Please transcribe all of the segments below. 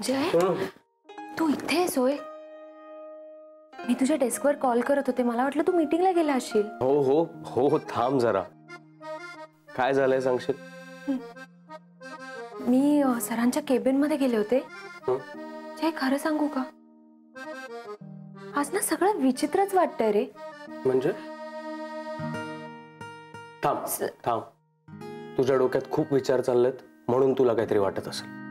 जय, तू इथे आहेस होय? मी तुझ्या डेस्कवर कॉल करत होते, मला वाटलं तू मीटिंगला गेला असशील. हो हो हो, थांब जरा. काय झालंय सांगशील? मी सरांच्या केबिन मध्ये गेले होते. जय, खरं सांगू का, आज ना सगळं विचित्रच वाटतंय रे. म्हणजे? थांब थांब, तुझ्या डोक्यात खूप विचार चाललेत म्हणून तुला काहीतरी वाटत असेल.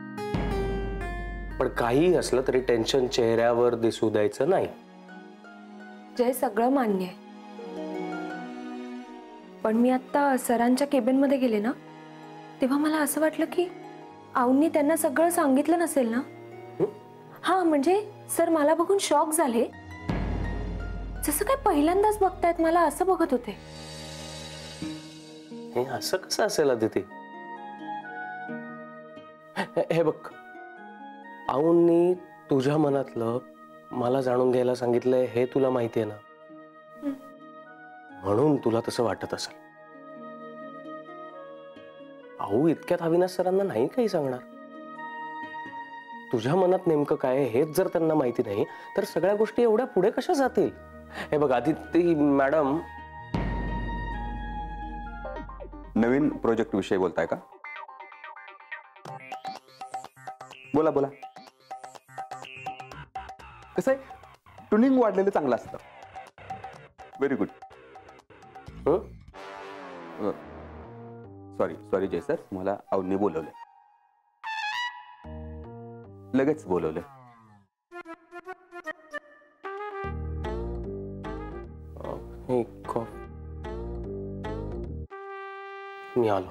पण काही असलं तरी टेन्शन चेहऱ्यावर दिसू द्यायचं नाही. जय, सगळं मान्य आहे, पण मी आता सरांच्या केबिन मध्ये गेले ना, तेव्हा मला असं वाटलं की आऊंनी त्यांना सगळं सांगितलं नसेल ना. हा, म्हणजे सर मला बघून शॉक झाले, जसं काय पहिल्यांदाच बघतायत मला असं बघत होते. हे असं कसं असेल अदिती? हे बघ, आऊंनी तुझ्या मनातलं मला जाणून घ्यायला सांगितलंय हे तुला माहिती आहे ना, म्हणून तुला तसं वाटत असेल. आऊ इतक्यात अविनाश सरांना नाही काही सांगणार. तुझ्या मनात नेमकं काय हेच जर त्यांना माहिती नाही तर सगळ्या गोष्टी एवढ्या पुढे कशा जातील? हे बघ आदिती मॅडम, नवीन प्रोजेक्ट विषयी बोलताय का? बोला बोला. कसं आहे, ट्युनिंग वाढलेलं चांगलं असतं. Very good. सॉरी सॉरी जय सर, मला आऊंनी बोलवलं, लगेच बोलवलं. मी आलो.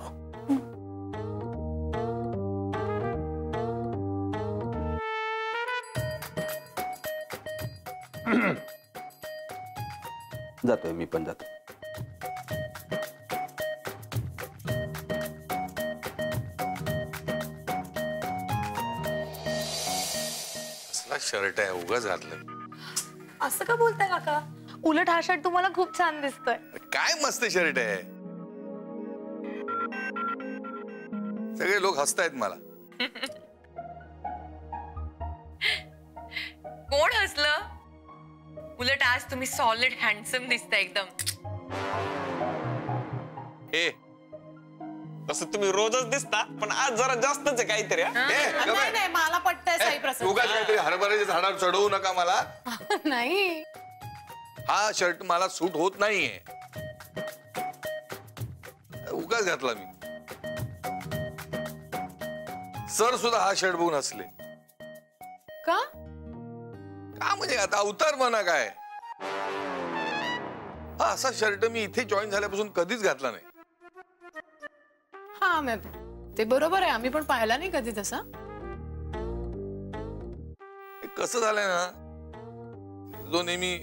जातोय, मी पण जातो. कसला शर्ट आहे, उगाच घातलं. असं का बोलताय काका? उलट हा शर्ट तुम्हाला खूप छान दिसतोय. काय मस्त शर्ट आहे. सगळे लोक हसतायत मला. कोण हसलं? उलट आज तुम्ही सॉलिड हँडसम दिसताय एकदम. ए, असं तुम्ही रोजच दिसता, पण आज जरा जास्तच आहे काहीतरी. नाही नाही, मला पटतंय साई प्रसाद. उगाच काहीतरी हरभऱ्याच्या झाडावर चढवू नका मला. नाही, हा शर्ट मला सूट होत नाहीये, उगाच घातला मी. सर सुद्धा हा शर्ट बघून हसले. का? का म्हणजे आता अवतार म्हणा काय. हा असा शर्ट मी इथे जॉईन झाल्यापासून कधीच घातला नाही. हा मॅम, ते बरोबर आहे, आम्ही पण पाहिला नाही कधी तसा. कसं झालंय ना, जो नेहमी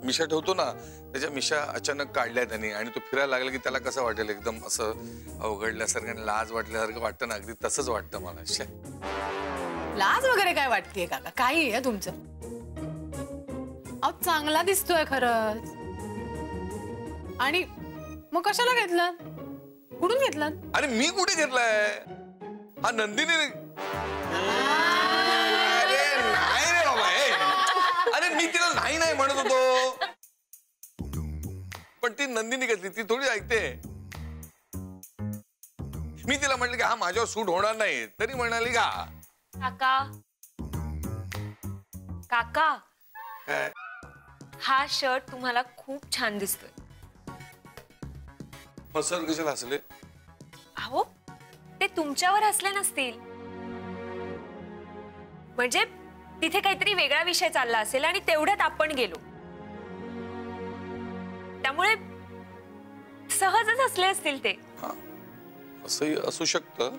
मिशा ठेवतो ना, त्याच्या मिशा अचानक काढल्या त्यांनी आणि तो फिरायला लागला की त्याला कसं वाटेल, एकदम असं अवघडल्यासारखं आणि लाज वाटल्यासारखं वाटतं ना, अगदी तसंच वाटतं मला. लाज वगैरे काय वाटतेय काका? काही आहे तुमचं? अहो, चांगला दिसतोय खरंच. आणि मग कशाला घेतलं? कुठून घेतलं? अरे मी कुठे घेतलाय? हा नंदिनी. अरे नाही रे बाबा, अरे मी तिला नाही नाही म्हणत होतो, पण ती नंदिनी घेतली. ती थोडी ऐकते. मी तिला म्हटलं की हा माझ्यावर सूट होणार नाही, तरी म्हणाली का काका काका काय? हा शर्ट तुम्हाला खूप छान दिसतोय. मग सर कशाला हसले? अहो, ते तुमच्यावर हसले नसतील, म्हणजे तिथे काहीतरी वेगळा विषय चालला असेल आणि तेवढ्यात आपण गेलो, त्यामुळे सहजच हसले असतील ते. असंही असू शकतं.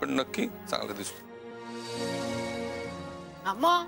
पण नक्की चांगलं दिसतो. मग